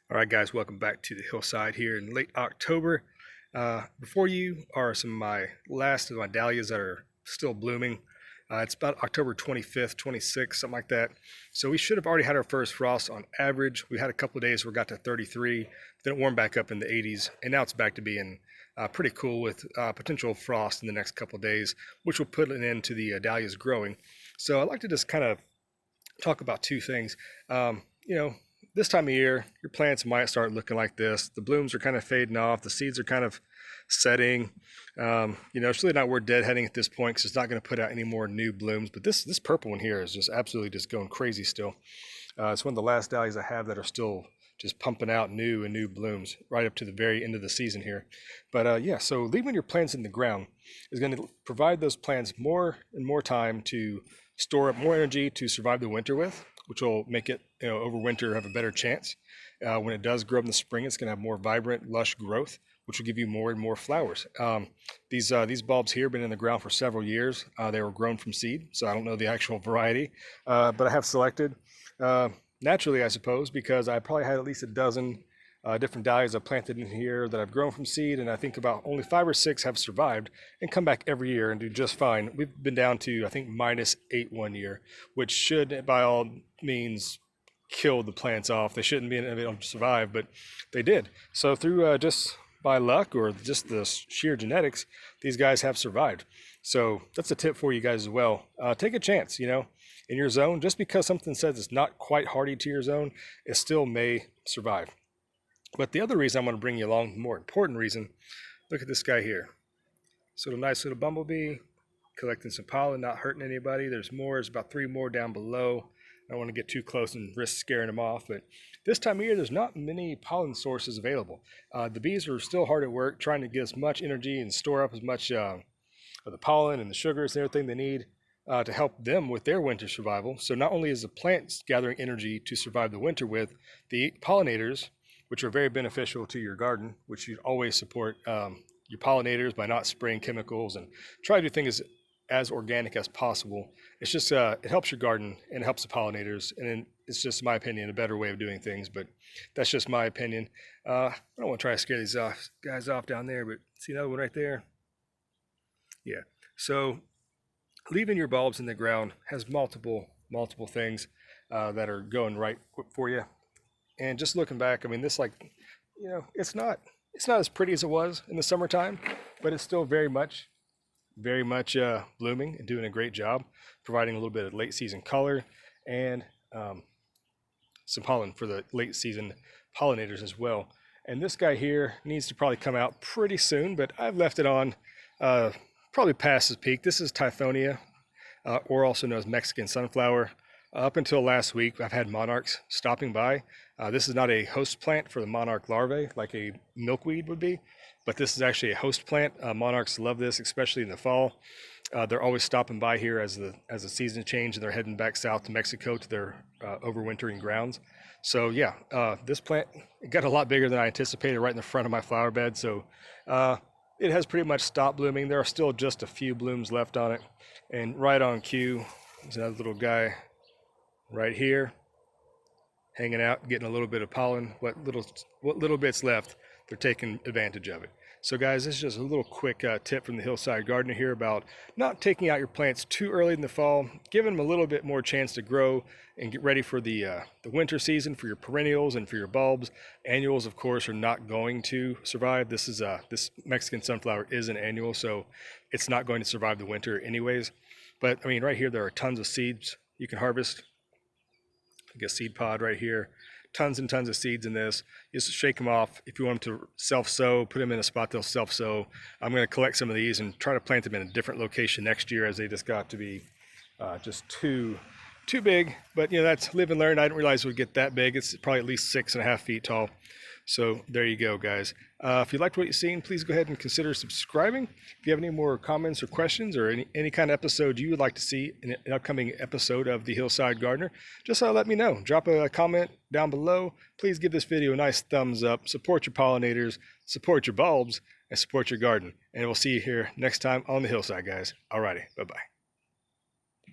All right, guys, welcome back to the hillside here in late October. Before you are some of my last of my dahlias that are still blooming. It's about October 25th, 26th, something like that. So we should have already had our first frost on average. We had a couple of days where we got to 33, then it warmed back up in the 80s, and now it's back to being pretty cool with potential frost in the next couple of days, which will put an end to the dahlias growing. So I'd like to just kind of talk about two things. You know, this time of year, your plants might start looking like this. The blooms are kind of fading off. The seeds are kind of setting. It's really not worth deadheading at this point because it's not going to put out any more new blooms. But this purple one here is just absolutely just going crazy still. It's one of the last dahlias I have that are still just pumping out new blooms right up to the very end of the season here. But yeah, so leaving your plants in the ground is going to provide those plants more and more time to store up more energy to survive the winter with, which will make it, over winter have a better chance. When it does grow up in the spring, it's going to have more vibrant, lush growth, which will give you more and more flowers. These bulbs here have been in the ground for several years. They were grown from seed, so I don't know the actual variety, but I have selected naturally, I suppose, because I probably had at least a dozen different dahlias I've planted in here that I've grown from seed, and I think about only 5 or 6 have survived and come back every year and do just fine. We've been down to, I think, -8 one year, which should, by all means, kill the plants off. They shouldn't be able to survive, but they did. So through just by luck or just the sheer genetics, these guys have survived. So that's a tip for you guys as well. Take a chance, in your zone. Just because something says it's not quite hardy to your zone, it still may survive. But the other reason I'm going to bring you along, the more important reason, look at this guy here. So a nice little bumblebee, collecting some pollen, not hurting anybody. There's more, there's about 3 more down below. I don't want to get too close and risk scaring them off, but this time of year, there's not many pollen sources available. The bees are still hard at work trying to get as much energy and store up as much of the pollen and the sugars and everything they need to help them with their winter survival. So not only is the plants gathering energy to survive the winter with, the pollinators, which are very beneficial to your garden, which you always support your pollinators by not spraying chemicals and try to do things as organic as possible. It's just, it helps your garden and it helps the pollinators. And it's just, in my opinion, a better way of doing things, but that's just my opinion. I don't want to try to scare these guys off down there, but see another one right there? Yeah. So leaving your bulbs in the ground has multiple things that are going right for you. And just looking back, I mean, this it's not as pretty as it was in the summertime, but it's still very much blooming and doing a great job, providing a little bit of late season color and some pollen for the late season pollinators as well. And this guy here needs to probably come out pretty soon, but I've left it on probably past his peak. This is Tithonia, or also known as Mexican sunflower. Up until last week, I've had monarchs stopping by. This is not a host plant for the monarch larvae like a milkweed would be, but this is actually a host plant. Monarchs love this, especially in the fall. They're always stopping by here as the seasons change and they're heading back south to Mexico to their overwintering grounds. So yeah, this plant got a lot bigger than I anticipated right in the front of my flower bed. So it has pretty much stopped blooming. There are still just a few blooms left on it. And right on cue, there's another little guy right here, hanging out, getting a little bit of pollen. What little bits left, they're taking advantage of it. So guys, this is just a little quick tip from the Hillside Gardener here about not taking out your plants too early in the fall, giving them a little bit more chance to grow and get ready for the winter season for your perennials and for your bulbs. Annuals, of course, are not going to survive. This Mexican sunflower is an annual, so it's not going to survive the winter anyways. But I mean, right here, there are tons of seeds you can harvest. A seed pod right here, tons and tons of seeds in this. Just shake them off. If you want them to self-sow, put them in a spot they'll self-sow. I'm going to collect some of these and try to plant them in a different location next year, as they just got to be just too big. But that's live and learn. I didn't realize it would get that big. It's probably at least 6.5 feet tall. So there you go, guys. If you liked what you've seen, please go ahead and consider subscribing. If you have any more comments or questions or any kind of episode you would like to see in an upcoming episode of the Hillside Gardener, just let me know. Drop a comment down below. Please give this video a nice thumbs up. Support your pollinators, support your bulbs, and support your garden. And we'll see you here next time on the Hillside, guys. Alrighty, bye-bye.